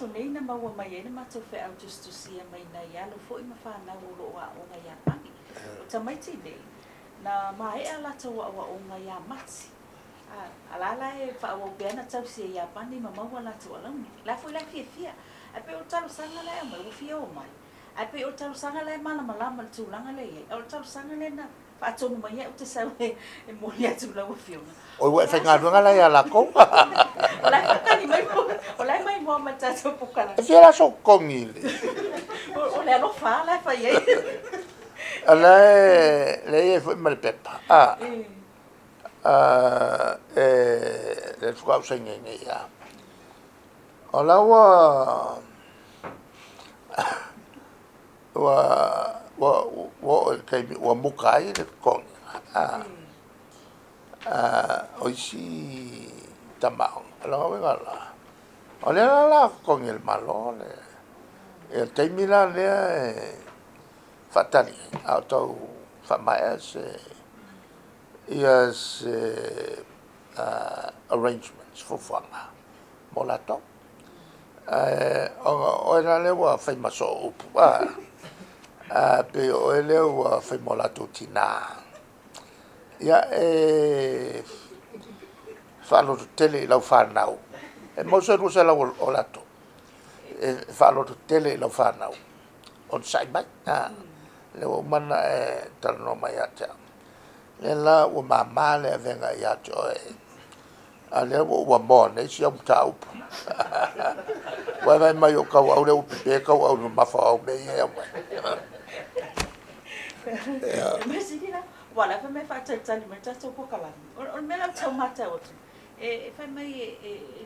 mātou nei na maua mai e na mātou whea au tusitusia mai nei alo fo I ma whanau o roa o I Iapani. O tamaiti nei, na mae a latou o I Iamati. Alala e whaau beana tau si I Iapani ma maua latou alauni. La fo I la fia. A pe o talosaga le mai o fia o mai. A pe o talosaga le malama le tūlanga le e. O talosaga le na whaatonu mai e o te sau e moli atu lau a Afioga. O wai whaingarunga lai a lako. O lai whakani mai mo, o lai mai mo ma tātou pukana. E whiara so kongi le. O le alofa, lai whai e. A le e fwoi male pepa. Le whukau sainga nei a. O lawa wa mukai le kongi. O isi tamao. Ala ngala. O le la kongi le malo le. E taimila le fatali. Au tau whamaya se ia se arrangements for whanga. Mo latou. O ena le wa whai maso upu. Pe o ele wa whai mo latou tina. Ia whaloto tele I lau Fanau. E mausa rusa lau o latou. E whaloto tele I lau Fanau. O sai mai. Le o mana e talano mai atea. Le la o mama le venga I ato e. A le o mo ne si au ta upu. Wa vai mai o kau au le upu pe kau au no mafa au me e au mai. Wala fa me fa tali me tatou pokalani. O me la tau mata o tu. E fa mai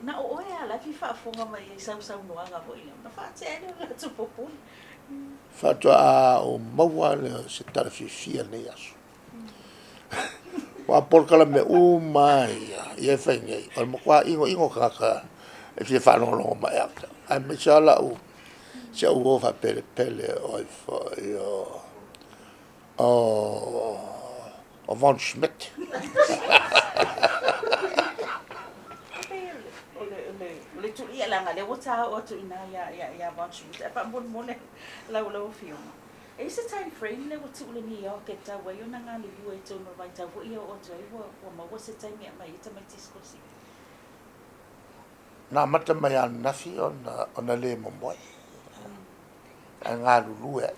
na o e ala fi fa fonga mai sau no anga ho ina. Na fa te ene la tu popu. Fa to a o maua le se tala fia nei aso. Wa porkala me o mai e fa ngai. O mo kwa ingo kaka. E fi fa no lo mai ata. Ai me sala o se o fa pele o fa yo. O Von Schmidt. Le tu ia langa le wata o tu ina ya Von Schmidt. E pa mo le lau Afioga. E se time frame le watu le ni o ke ta wa yo na nga le bu e tu no vai ta wo ia o tu i wa ma wa se time ya mai ta mai sikolasipi. Na mata mai an nafi on le momoli. Nga lulu e.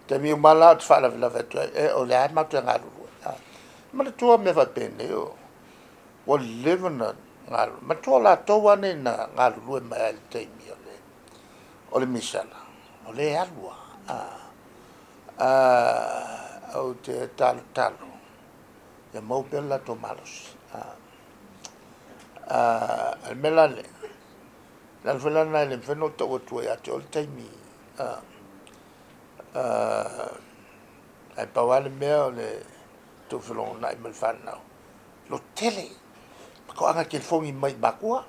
Te mi mala te fala vela vetu e o le ai matu nga lulu. Ma le tua me va pene o. O livena nga lulu. Ma tua la toa ne na nga lulu e mai le teimi o le. O le misala. O le alua. O te talo. E mau bella to malos. Al melale. Lan fela na le feno to o tu ya te o le teimi. Ai pawale mea o le tofilongo na I mal Fanau. Lo tele. Ko anga ke fongi mai makua.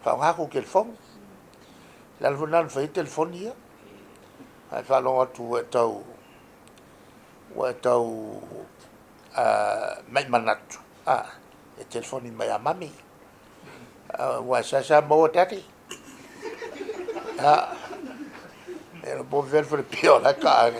Whaongako ke fongi. Lalfunan whai telefoni ia. Ai whalonga tu e tau mai manatu. E telefoni mai a mami. Wa sasa mo tati. Era bom ver for pior, né, cara?